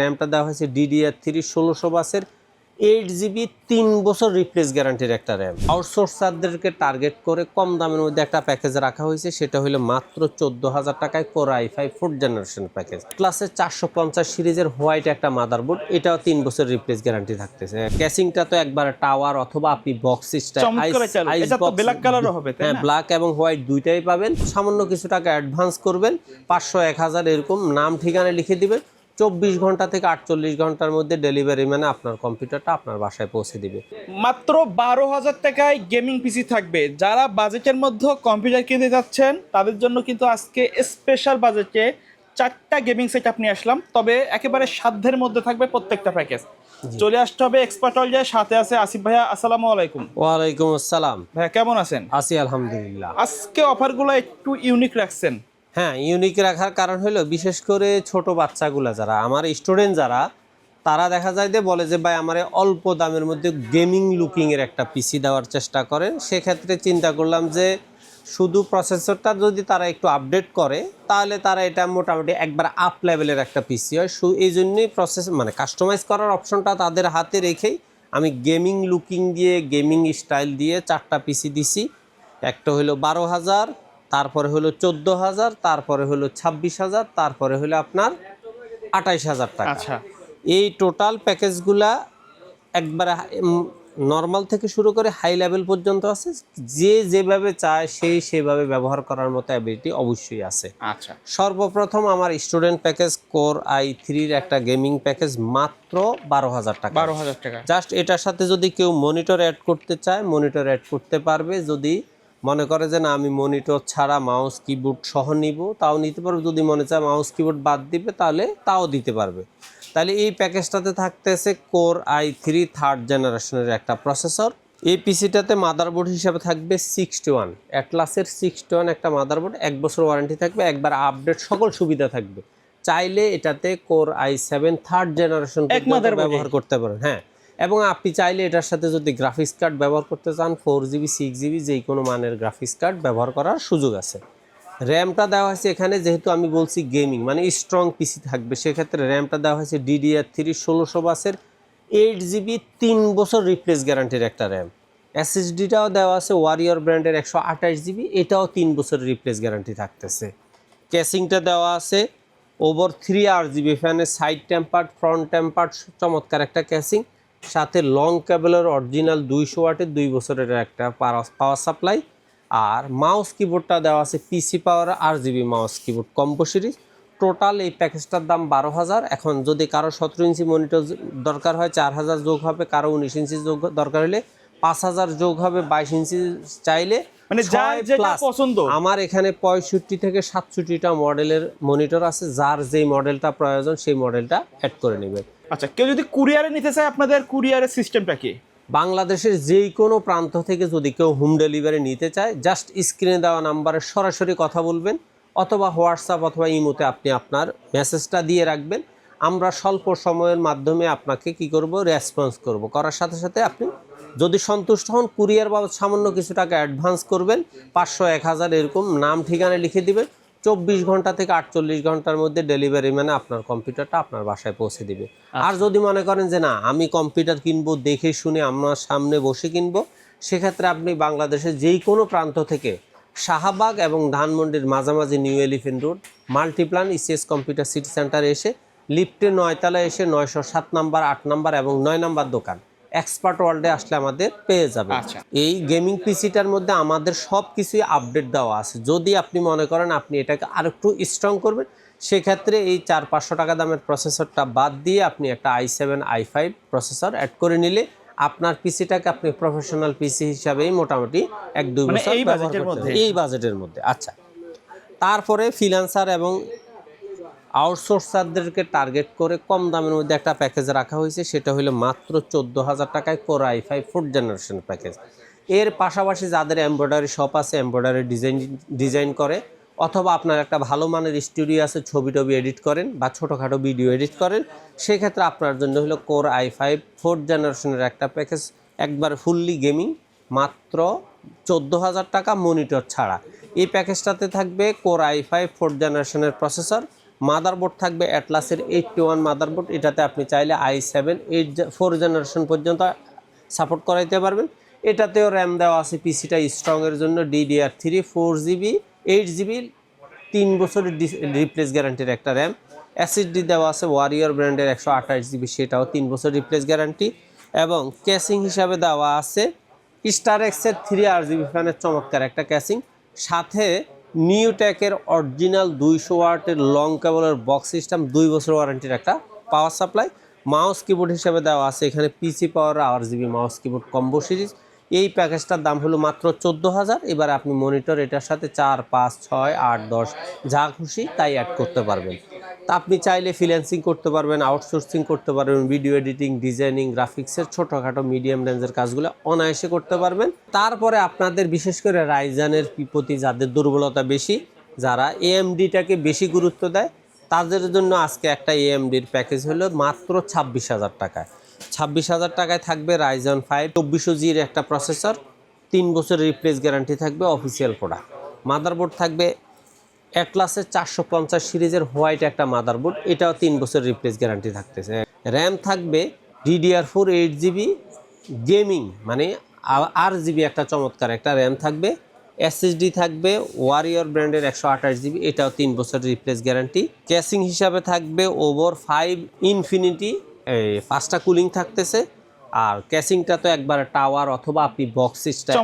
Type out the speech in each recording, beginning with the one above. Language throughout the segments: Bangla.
র্যামটা দেওয়া হয়েছে DDR3 1600 বাসের 8GB 3 বছর রিপ্লেস গ্যারান্টির একটা র্যাম। আউটসোর্সারদেরকে টার্গেট করে কম দামের মধ্যে একটা প্যাকেজ রাখা হয়েছে, সেটা হলো মাত্র 14,000 টাকায় core i5 4th generation package. ক্লাসের 450 সিরিজের হোয়াইট একটা মাদারবোর্ড, এটাও 3 বছর রিপ্লেস গ্যারান্টি থাকতেছে। ক্যাসিংটা তো একবার টাওয়ার অথবা আপনি বক্স স্টাইল ব্ল্যাক কালারও হবে, তাই হ্যাঁ, না? ব্ল্যাক এবং হোয়াইট দুইটাই পাবেন। সামান্য কিছু টাকা অ্যাডভান্স করবেন, 500 1000 এরকম নাম ঠিকানা লিখে দিবেন। 24 ঘন্টা থেকে 48 ঘন্টার মধ্যে ডেলিভারি মানে আপনার কম্পিউটারটা আপনার বাসায় পৌঁছে দিবে। মাত্র 12,000 টাকায় গেমিং পিসি থাকবে। যারা বাজেটের মধ্যে কম্পিউটার কিনতে যাচ্ছেন তাদের জন্য কিন্তু আজকে স্পেশাল বাজেটে 4টা গেমিং সেট আপনি আসলাম, তবে একেবারে সাধ্যের মধ্যে থাকবে প্রত্যেকটা প্যাকেজ। চলে আসতে হবে এক্সপার্ট অল যায়, সাথে আছে আসিফ ভাইয়া। আসসালামু আলাইকুম। ওয়ালাইকুম আসসালাম ভাইয়া কেমন আছেন? আছি আলহামদুলিল্লাহ। আজকে অফারগুলো একটু ইউনিক রাখছেন। হ্যাঁ, ইউনিক রাখার কারণ হলো বিশেষ করে ছোট বাচ্চাগুলা যারা আমার স্টুডেন্ট যারা, তারা দেখা যায় যে বলে যে ভাই আমার অল্প দামের মধ্যে গেমিং লুকিংয়ের একটা পিসি দেওয়ার চেষ্টা করেন। সেক্ষেত্রে চিন্তা করলাম যে শুধু প্রসেসরটা যদি তারা একটু আপডেট করে তাহলে তারা এটা মোটামুটি একবার আপ লেভেলের একটা পিসি হয়। এই জন্যই কাস্টমাইজ করার অপশনটা তাদের হাতে রেখেই আমি গেমিং লুকিং দিয়ে গেমিং স্টাইল দিয়ে 4টা পিসি দিছি। একটা হলো 12,000, তারপরে হলো 14,000, তারপরে হলো 26,000, তারপরে হলো আপনার 28,000 টাকা। আচ্ছা, এই টোটাল প্যাকেজগুলা একবারে নর্মাল থেকে শুরু করে হাই লেভেল পর্যন্ত আছে। যে যেভাবে চায় সেই সেভাবে ব্যবহার করার মতো অ্যাবিলিটি অবশ্যই আছে। আচ্ছা। সর্বপ্রথম আমার স্টুডেন্ট প্যাকেজ কোর i3-র একটা গেমিং প্যাকেজ মাত্র 12,000 টাকা। 12,000 টাকা। জাস্ট এটার সাথে যদি কেউ মনিটর অ্যাড করতে চায় মনিটর অ্যাড করতে পারবে। যদি মনে করে যে না আমি মনিটর ছাড়া মাউস কিবোর্ড সহ নিব তাও নিতে পারবে। যদি মনে চায় মাউস কিবোর্ড বাদ দিবে তাহলে তাও দিতে পারবে। তাহলে এই প্যাকেজটাতে থাকতেছে কোর i3 3rd জেনারেশনের একটা প্রসেসর। এই পিসিটাতে মাদারবোর্ড হিসাবে থাকবে 61 অ্যাটলাসের 61 একটা মাদারবোর্ড, 1 বছর ওয়ারেন্টি থাকবে, একবার আপডেট সকল সুবিধা থাকবে। চাইলে এটাতে কোর i7 3rd জেনারেশন ব্যবহার করতে পারেন। হ্যাঁ, এবং আপনি চাইলে এটার সাথে যদি গ্রাফিক্স কার্ড ব্যবহার করতে চান 4GB 6GB যেই কোনো মানের গ্রাফিক্স কার্ড ব্যবহার করার সুযোগ আছে। র্যামটা দেওয়া হয়েছে এখানে, যেহেতু আমি বলছি গেমিং মানে স্ট্রং পিসি থাকবে, সেক্ষেত্রে র্যামটা দেওয়া হয়েছে DDR3 1600 বাসের 8GB 3 বছর রিপ্লেস গ্যারান্টির একটা র্যাম। SSDটাও দেওয়া আছে ওয়ারিয়র ব্র্যান্ডের 128GB, এটাও 3 বছর রিপ্লেস গ্যারান্টি থাকতেছে। ক্যাসিংটা দেওয়া আছে ওভার 3RGB ফ্যানের সাইড টেম্পার্ড ফ্রন্ট টেম্পার্ড চমৎকার একটা ক্যাসিং, সাথে লং কেবলের অরিজিনাল 200 ওয়াটের 2 বছরের একটা পাওয়ার সাপ্লাই। আর মাউস কিবোর্ডটা দেওয়া আছে পিসি পাওয়ার RGB mouse keyboard combo series. Total এই প্যাকেজটার দাম 12,000। এখন যদি কারো 17 ইঞ্চি মনিটর দরকার হয় 4,000 যোগ হবে, কারো 19 ইঞ্চি যোগ দরকার হলে 5,000 যোগ হবে, 22 ইঞ্চি চাইলে মানে যার যেটা পছন্দ। আমার এখানে 65 থেকে 67টা মডেলের মনিটর আছে, যার যেই মডেলটা প্রয়োজন সেই মডেলটা অ্যাড করে নেবে। আচ্ছা, কেউ যদি কুরিয়ারে নিতে চায় আপনাদের কুরিয়ারের সিস্টেমটা কি? বাংলাদেশের যেই কোনো প্রান্ত থেকে যদি কেউ হোম ডেলিভারি নিতে চায় জাস্ট স্ক্রিনে দেওয়া নাম্বারে সরাসরি কথা বলবেন, অথবা হোয়াটসঅ্যাপ অথবা ইমোতে আপনি আপনার মেসেজটা দিয়ে রাখবেন। আমরা স্বল্প সময়ের মাধ্যমে আপনাকে কি করব রেসপন্স করব। করার সাথে সাথে আপনি যদি সন্তুষ্ট হন কুরিয়ার বাবদ সামান্য কিছু টাকা অ্যাডভান্স করবেন, 500 1000 এরকম নাম ঠিকানা লিখে দিবেন। 24 ঘন্টা থেকে 48 ঘন্টার মধ্যে ডেলিভারি মানে আপনার কম্পিউটারটা আপনার বাসায় পৌঁছে দিবে। আর যদি মনে করেন যে না আমি কম্পিউটার কিনবো দেখে শুনে আমার সামনে বসে কিনবো, সেক্ষেত্রে আপনি বাংলাদেশের যেই কোনো প্রান্ত থেকে শাহবাগ এবং ধানমন্ডির মাঝামাঝি new elephant road Multiplan ECS computer city সেন্টারে এসে লিফটে 9 তলায় এসে 907 নাম্বার 8 নাম্বার এবং 9 নাম্বার দোকান এক্সপার্ট ওয়ার্ল্ডে আসলে আমাদের পেয়ে যাবে। আচ্ছা, এই গেমিং পিসিটার মধ্যে আমাদের সব কিছুই আপডেট দেওয়া আছে। যদি আপনি মনে করেন আপনি এটাকে আর একটু স্ট্রং করবেন, সেক্ষেত্রে এই 400-500 টাকা দামের প্রসেসরটা বাদ দিয়ে আপনি একটা i7 i5 প্রসেসর অ্যাড করে নিলে আপনার পিসিটাকে আপনি প্রফেশনাল পিসি হিসাবেই মোটামুটি 1-2 বছর ব্যবহার করতে পারবেন এই বাজেটের মধ্যে। আচ্ছা, তারপরে ফ্রিল্যান্সার এবং আউটসোর্সারদেরকে টার্গেট করে কম দামের মধ্যে একটা প্যাকেজ রাখা হয়েছে, সেটা হলো মাত্র 14,000 টাকায় core i5 4th generation package. এর পাশাপাশি যাদের এমব্রয়ডারি শপ আছে, এমব্রয়ডারি ডিজাইন করে, অথবা আপনার একটা ভালো মানের স্টুডিও আছে, ছবি টবি এডিট করেন বা ছোটোখাটো ভিডিও এডিট করেন, সেক্ষেত্রে আপনার জন্য হলো কোর i5 4th জেনারেশনের একটা প্যাকেজ একবার ফুললি গেমিং মাত্র 14,000 টাকা মনিটর ছাড়া। এই প্যাকেজটাতে থাকবে কোর i5 4th জেনারেশনের প্রসেসর, মাদারবোর্ড থাকবে অ্যাটলাসের 81 মাদারবোর্ড, এটাতে আপনি চাইলে i7 4 জেনারেশন পর্যন্ত সাপোর্ট করাইতে পারবেন। এটাতেও র্যাম দেওয়া আছে পিসিটা স্ট্রংয়ের জন্য, DDR3 4GB 8GB 3 বছরের রিপ্লেস গ্যারান্টির একটা র্যাম। SSD দেওয়া আছে ওয়ারিয়র ব্র্যান্ডের 128GB, সেটাও 3 বছর রিপ্লেস গ্যারান্টি। এবং ক্যাসিং হিসাবে দেওয়া আছে স্টারএক্সের 3RGB ফ্যানের চমৎকার একটা ক্যাসিং, সাথে নিউটেকের অরিজিনাল 200 ওয়াটের লং কেবলের বক্স সিস্টেম, 2 বছর ওয়ারেন্টির একটা পাওয়ার সাপ্লাই। মাউস কিবোর্ড হিসেবে দেওয়া আছে এখানে পিসি পাওয়ার RGB mouse keyboard combo series. এই প্যাকেজটার দাম হলো মাত্র 14,000। এবার আপনি মনিটর এটার সাথে 4, 5, 6, 8, 10 যা খুশি তাই অ্যাড করতে পারবেন। তা আপনি চাইলে ফ্রিল্যান্সিং করতে পারবেন, আউটসোর্সিং করতে পারবেন, ভিডিও এডিটিং, ডিজাইনিং, গ্রাফিক্সের ছোটোখাটো মিডিয়াম রেঞ্জের কাজগুলো অনায়াসে করতে পারবেন। তারপরে আপনাদের বিশেষ করে রাইজানের প্রতি যাদের দুর্বলতা বেশি, যারা AMDটাকে বেশি গুরুত্ব দেয়, তাদের জন্য আজকে একটা AMDর প্যাকেজ হলো মাত্র 26,000 টাকায়। 26,000 টাকায় থাকবে রাইজন 5 2400G'র একটা প্রসেসর, 3 বছরের রিপ্লেস গ্যারান্টি থাকবে, অফিসিয়াল প্রোডাক্ট। মাদারবোর্ড থাকবে অ্যাটলাসের 450 সিরিজের হোয়াইট একটা মাদারবোর্ড, এটাও 3 বছর রিপ্লেস গ্যারান্টি থাকতেছে। র্যাম থাকবে DDR4 8GB গেমিং মানে RGB একটা চমৎকার একটা র্যাম থাকবে। SSD থাকবে ওয়ারিয়র ব্র্যান্ডের 128GB, এটাও 3 বছর রিপ্লেস গ্যারান্টি। ক্যাসিং হিসাবে থাকবে ওভার 5 ইনফিনিটি, ফাস্টা কুলিং থাকতেছে। আর ক্যাসিংটা তো একবারে টাওয়ার অথবা আপনি বক্স সিস্টেম,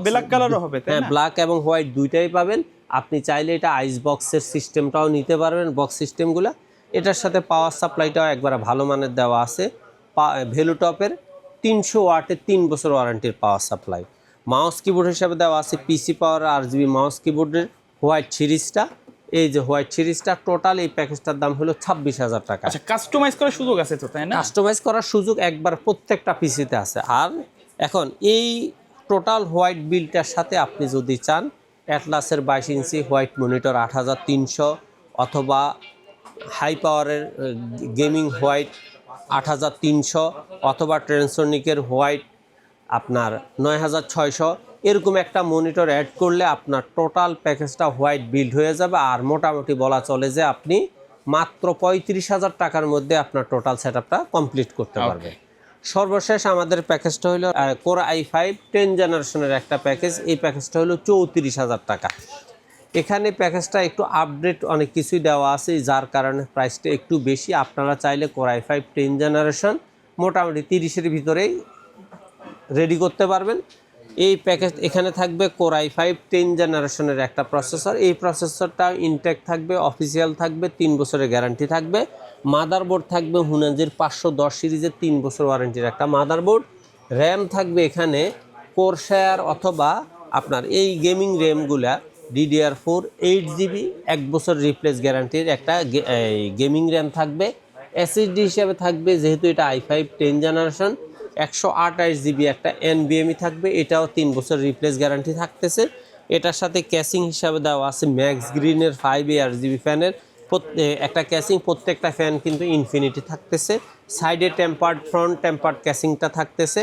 ব্ল্যাক কালারও হবে, তাই হ্যাঁ না? ব্ল্যাক এবং হোয়াইট দুইটাই পাবেন। আপনি চাইলে এটা আইস বক্সের সিস্টেমটাও নিতে পারবেন, বক্স সিস্টেমগুলো। এটার সাথে পাওয়ার সাপ্লাইটাও একবারে ভালো মানের দেওয়া আছে, ভ্যালুটপের 300 ওয়াটের 3 বছর ওয়ারেন্টির পাওয়ার সাপ্লাই। মাউস কিবোর্ড হিসাবে দেওয়া আছে পিসি পাওয়ার RGB মাউস কিবোর্ডের হোয়াইট সিরিজটা। এই যে হোয়াইট সিরিজটা, টোটাল এই প্যাকেজটার দাম হলো 26,000 টাকা। আচ্ছা, কাস্টমাইজ করার সুযোগ আছে তো, তাই না? কাস্টমাইজ করার সুযোগ একবার প্রত্যেকটা পিসিতে আছে। আর এখন এই টোটাল হোয়াইট বিলটার সাথে আপনি যদি চান অ্যাটলাসের 22 ইঞ্চি হোয়াইট মনিটর 8300, অথবা হাই পাওয়ারের গেমিং হোয়াইট 8300, অথবা ট্রেনসোনিকের হোয়াইট আপনার 9600, এরকম একটা মনিটর অ্যাড করলে আপনার টোটাল প্যাকেজটা হোয়াইট বিল্ড হয়ে যাবে। আর মোটামুটি বলা চলে যে আপনি মাত্র 35,000 টাকার মধ্যে আপনার টোটাল সেটআপটা কমপ্লিট করতে পারবেন। সর্বশেষ আমাদের প্যাকেজটা হলো কোর i5 10 জেনারেশনের একটা প্যাকেজ। এই প্যাকেজটা হলো 34,000 টাকা। এখানে প্যাকেজটা একটু আপডেট অনেক কিছুই দেওয়া আছে, যার কারণে প্রাইসটা একটু বেশি। আপনারা চাইলে কোর i5 10 জেনারেশন মোটামুটি 30-এর ভিতরেই রেডি করতে পারবেন। এই প্যাকেজ এখানে থাকবে কোর i5 10 জেনারেশনের একটা প্রসেসর। এই প্রসেসরটা ইনটেক থাকবে, অফিসিয়াল থাকবে, 3 বছরের গ্যারান্টি থাকবে। মাদারবোর্ড থাকবে হুনানজির 510 সিরিজের 3 বছর ওয়ারেন্টির একটা মাদারবোর্ড। র্যাম থাকবে এখানে কোরসায়ার অথবা আপনার এই গেমিং র্যামগুলা DDR4 8GB 1 বছর রিপ্লেস গ্যারান্টির একটা গেমিং র্যাম থাকবে। SSD হিসাবে থাকবে, যেহেতু এটা i5 10 জেনারেশন, 128GB একটা NVMe থাকবে, এটাও 3 বছর রিপ্লেস গ্যারান্টি থাকতেছে। এটার সাথে ক্যাসিং হিসাবে দেওয়া আছে ম্যাক্স গ্রিনের 5 ফ্যানের একটা ক্যাসিং, প্রত্যেকটা ফ্যান কিন্তু ইনফিনিটি থাকতেছে। সাইডে টেম্পার্ড, ফ্রন্ট টেম্পার্ড ক্যাসিংটা থাকতেছে।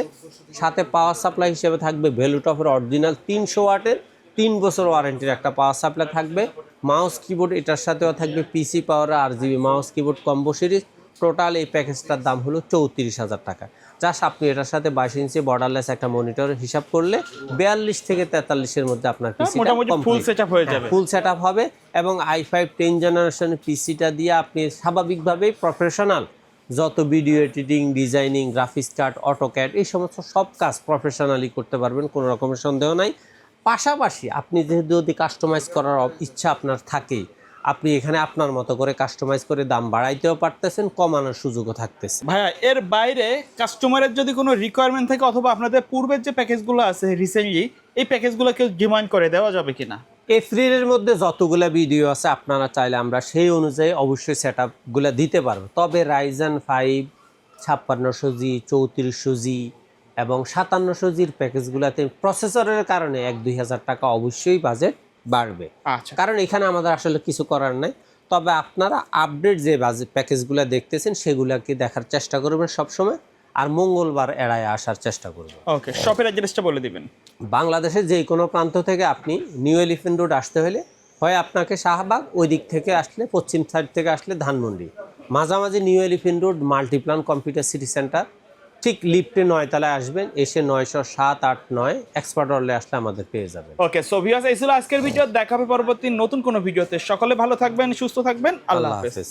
সাথে পাওয়ার সাপ্লাই হিসেবে থাকবে ভ্যালুটপের অরিজিনাল 300 ওয়াটের 3 বছর ওয়ারেন্টির একটা পাওয়ার সাপ্লাই থাকবে। মাউস কিবোর্ড এটার সাথেও থাকবে পিসি পাওয়ার RGB mouse keyboard combo series. Total এই প্যাকেজটার দাম হলো 34,000 টাকা। জাস্ট আপনি এটার সাথে 22 ইঞ্চি বর্ডারলেস একটা মনিটর হিসাব করলে 42 থেকে 43-এর মধ্যে আপনার পিসিটা ফুল সেটআপ হয়ে যাবে। ফুল সেটআপ হবে। এবং i5 10 জেনারেশনের পিসিটা দিয়ে আপনি স্বাভাবিকভাবেই প্রফেশনাল যত video editing, designing, graphics card, AutoCAD এই সমস্ত সব কাজ প্রফেশনালি করতে পারবেন, কোনো রকমের সন্দেহ নাই। পাশাপাশি আপনি যদি কাস্টমাইজ করার ইচ্ছা আপনার থাকে, আপনি এখানে আপনার মতো করে কাস্টমাইজ করে দাম বাড়াইতেও পারতেছেন, কমানোর সুযোগও থাকতেছে। ভাইয়া, এর বাইরে কাস্টমারের যদি কোনো রিকোয়ারমেন্ট থাকে, অথবা আপনাদের পূর্বের যে প্যাকেজগুলো আছে রিসেন্টলি, এই প্যাকেজগুলো কেউ ডিমান্ড করে দেওয়া যাবে কিনা? এপ্রিলের মধ্যে যতগুলো ভিডিও আছে আপনারা চাইলে আমরা সেই অনুযায়ী অবশ্যই সেটআপগুলো দিতে পারবো। তবে রাইজন 5 5600G, 3400G এবং 5700G'র প্যাকেজগুলোতে প্রসেসরের কারণে 1-2 হাজার টাকা অবশ্যই বাজেট বাড়বে। আচ্ছা, কারণ এখানে আমাদের আসলে কিছু করার নাই। তবে আপনারা আপডেট যে বাজেট প্যাকেজগুলো দেখতেছেন সেগুলোকে দেখার চেষ্টা করবেন সবসময়, আর মঙ্গলবার এড়ায় আসার চেষ্টা করবেন। ওকে, শপের অ্যাড্রেসটা বলে দিবেন। বাংলাদেশের যে কোনো প্রান্ত থেকে আপনি নিউ এলিফ্যান্ট রোড আসতে হলে হয় আপনাকে শাহবাগ, ওই দিক থেকে আসলে পশ্চিম সাইড থেকে আসলে ধানমন্ডি, মাঝামাঝি new elephant road Multiplan computer city centre, ঠিক লিফটে 9 তলায় আসবেন, এসে 907, 8, 9 এক্সপার্ট হলে আসলে আমাদের পেয়ে যাবেন। ওকে, সো ভিউয়ার্স, এই ছিল আজকের ভিডিও। দেখা হবে পরবর্তী নতুন কোনো ভিডিওতে। সকলে ভালো থাকবেন, সুস্থ থাকবেন। আল্লাহ হাফেজ। হাফেজ।